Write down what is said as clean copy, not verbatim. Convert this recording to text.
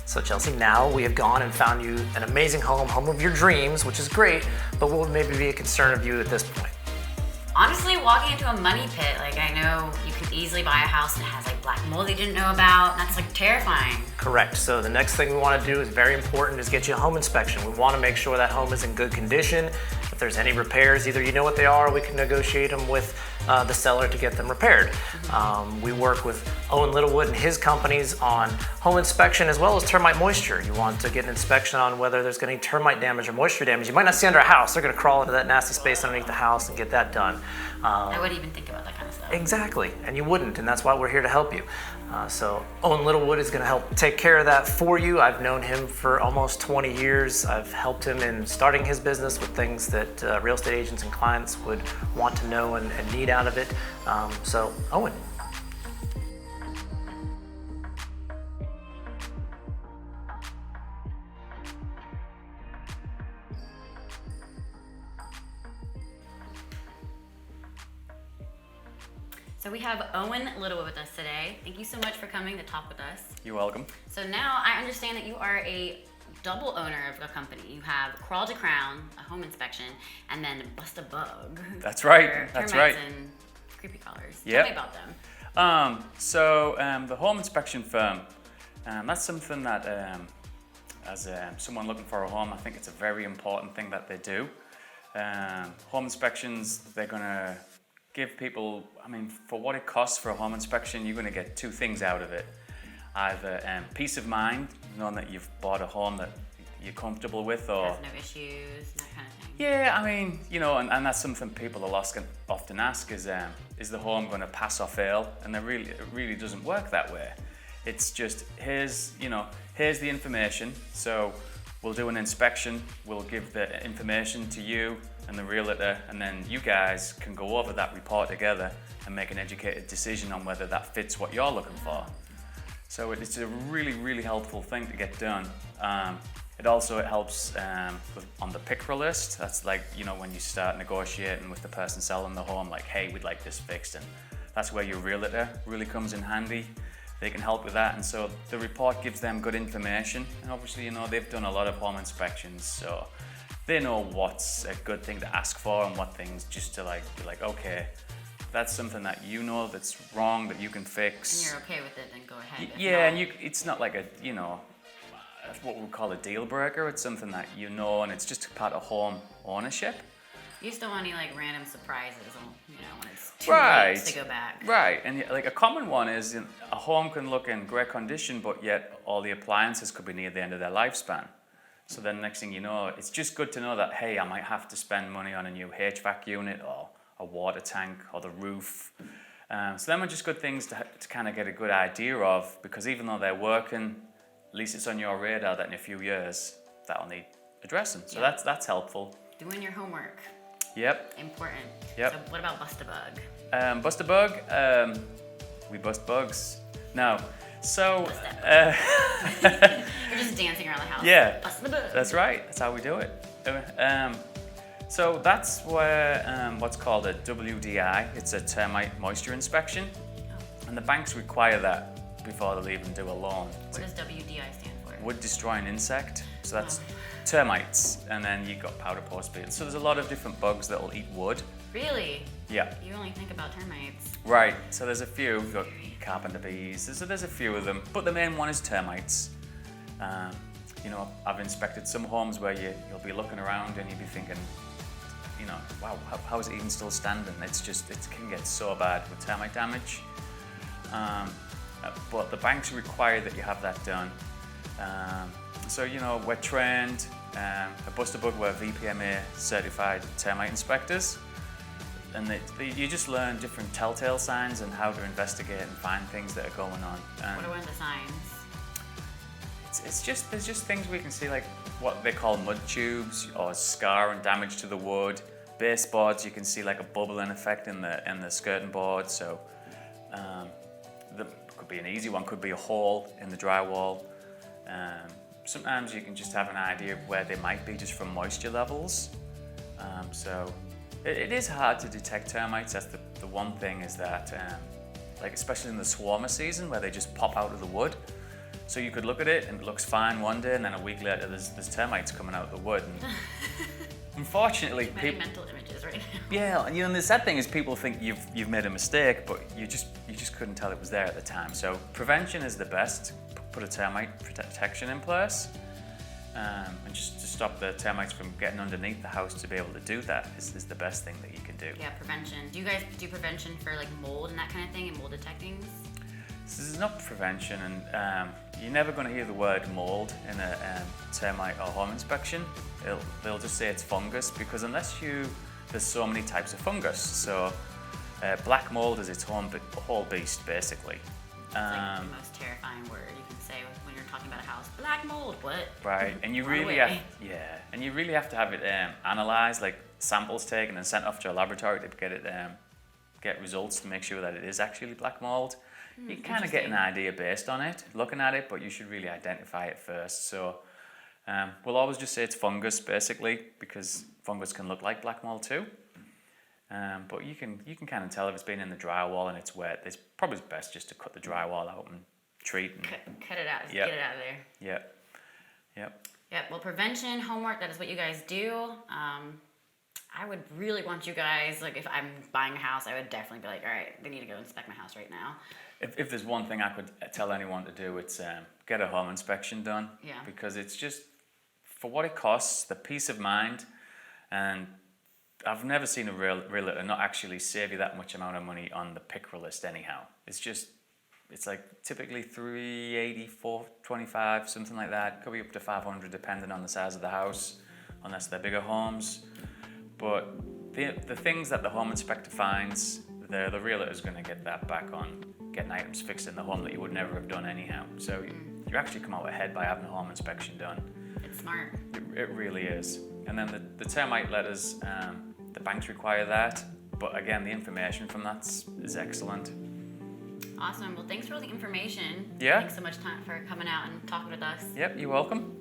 So Chelsea, now we have gone and found you an amazing home of your dreams, which is great, but what would maybe be a concern of you at this point? Honestly, walking into a money pit, like I know you could easily buy a house that has like black mold they didn't know about. That's like terrifying. Correct. So the next thing we want to do is very important is get you a home inspection. We want to make sure that home is in good condition. If there's any repairs, either you know what they are or we can negotiate them with the seller to get them repaired. We work with Owen, Littlewood and his companies on home inspection as well as termite moisture. You want to get an inspection on whether there's any termite damage or moisture damage. You might not see under a house. They're going to crawl into that nasty space underneath the house and get that done. I wouldn't even think about that kind of stuff. Exactly, and you wouldn't, and that's why we're here to help you. So Owen Littlewood is going to help take care of that for you. I've known him for almost 20 years. I've helped him in starting his business with things that real estate agents and clients would want to know and need out of it. So Owen. So we have Owen Littlewood with us today. Thank you so much for coming to talk with us. You're welcome. So now I understand that you are a double owner of a company. You have Crawl to Crown, a home inspection, and then Bust a Bug. That's right. For That's termites right. and creepy crawlers. Yep. Tell me about them. The home inspection firm, that's something that as someone looking for a home, I think it's a very important thing that they do. Home inspections, they're going to give people, for what it costs for a home inspection, you're going to get two things out of it. Either peace of mind, knowing that you've bought a home that you're comfortable with, or There's no issues, that kind of thing. Yeah, and that's something people will often ask is the home going to pass or fail? And it really doesn't work that way. It's just here's the information. So we'll do an inspection. We'll give the information to you and the realtor, and then you guys can go over that report together and make an educated decision on whether that fits what you're looking for. So it's a really, really helpful thing to get done. It helps on the PICRA list. That's like, when you start negotiating with the person selling the home, like, hey, we'd like this fixed. And that's where your realtor really comes in handy. They can help with that. And so the report gives them good information. And obviously, they've done a lot of home inspections. So they know what's a good thing to ask for and what things just to be like, okay, that's something that that's wrong that you can fix. And you're okay with it, then go ahead. Yeah, and it's not like what we call a deal breaker. It's something that and it's just part of home ownership. You just don't want any random surprises, when it's too Right. late to go back. Right, and a common one is a home can look in great condition, but yet all the appliances could be near the end of their lifespan. So then next thing you know, it's just good to know that, hey, I might have to spend money on a new HVAC unit or a water tank or the roof. So them are just good things to kind of get a good idea of, because even though they're working, at least it's on your radar that in a few years that'll need addressing. So that's helpful. Doing your homework. Yep. Important. Yep. So what about Bust a Bug? Bust a bug. We bust bugs. No. So. You're just dancing around the house. Yeah. Bust the bug. That's right. That's how we do it. So that's where what's called a WDI. It's a termite moisture inspection, and the banks require that before they'll even do a loan. What does WDI stand for? Wood destroying insect. So that's termites, and then you've got powder post beetles. So there's a lot of different bugs that will eat wood. Really? Yeah. You only think about termites. Right. So there's a few. We've got carpenter bees. There's a few of them, but the main one is termites. I've inspected some homes where you'll be looking around and you'll be thinking, wow, how is it even still standing? It can get so bad with termite damage. But the banks require that you have that done. So we're trained. At Bust a Bug, we're VPMA certified termite inspectors, and you just learn different telltale signs and how to investigate and find things that are going on. What are one of the signs? There's just things we can see, like what they call mud tubes or scar and damage to the wood. Baseboards, you can see like a bubbling effect in the skirting board. So could be an easy one, could be a hole in the drywall. Sometimes you can just have an idea of where they might be just from moisture levels. So it is hard to detect termites. That's the one thing is that, especially in the swarmer season where they just pop out of the wood, So you could look at it and it looks fine one day, and then a week later there's termites coming out of the wood. And unfortunately, Many mental images right now. yeah, and the sad thing is people think you've made a mistake, but you just couldn't tell it was there at the time. So prevention is the best. Put a termite protection in place, and just to stop the termites from getting underneath the house. To be able to do that is the best thing that you can do. Yeah, prevention. Do you guys do prevention for like mold and that kind of thing, and mold detecting? This is not prevention, and you're never going to hear the word mold in a termite or home inspection. They'll just say it's fungus, because there's so many types of fungus. So black mold is its whole beast, basically. It's like the most terrifying word you can say when you're talking about a house. Black mold, what? Right, and you Run really away. and you really have to have it analyzed, like samples taken and sent off to a laboratory to get results to make sure that it is actually black mold. You can kind of get an idea based on it, looking at it, but you should really identify it first. So we'll always just say it's fungus, basically, because fungus can look like black mold too. But you can kind of tell if it's been in the drywall and it's wet. It's probably best just to cut the drywall out and treat. And, Cut it out. Just Yep. get it out of there. Yep. Yeah, well, prevention, homework, that is what you guys do. I would really want you guys, like if I'm buying a house, I would definitely be like, all right, they need to go inspect my house right now. If there's one thing I could tell anyone to do, it's get a home inspection done. Yeah. Because it's just, for what it costs, the peace of mind, and I've never seen a realtor not actually save you that much amount of money on the PICRA list anyhow. It's like typically $380, $425, something like that. Could be up to $500 depending on the size of the house, unless they're bigger homes. But the things that the home inspector finds, the realtor is going to get that back on getting items fixed in the home that you would never have done anyhow. So you actually come out ahead by having a home inspection done. It's smart. It really is. And then the termite letters, the banks require that. But again, the information from that is excellent. Awesome. Well, thanks for all the information. Yeah. Thanks so much for coming out and talking with us. Yep, you're welcome.